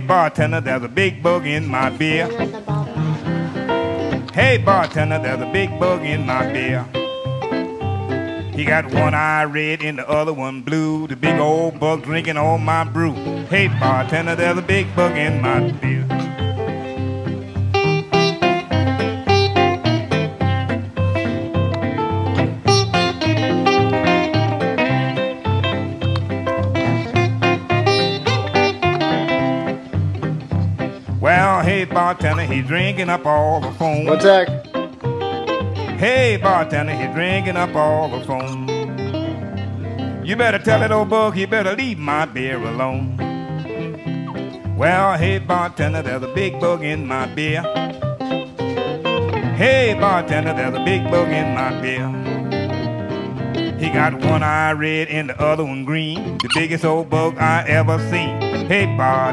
bartender, there's a big bug in my beer. Hey bartender, there's a big bug in my beer. He got one eye red and the other one blue. The big old bug drinking all my brew. Hey bartender, there's a big bug in my beer. Well, hey bartender, he's drinking up all the foam. One sec. Hey bartender, he's drinking up all the foam. You better tell that old bug he better leave my beer alone. Well, hey bartender, there's a big bug in my beer. Hey bartender, there's a big bug in my beer. He got one eye red and the other one green. The biggest old bug I ever seen. Hey bartender.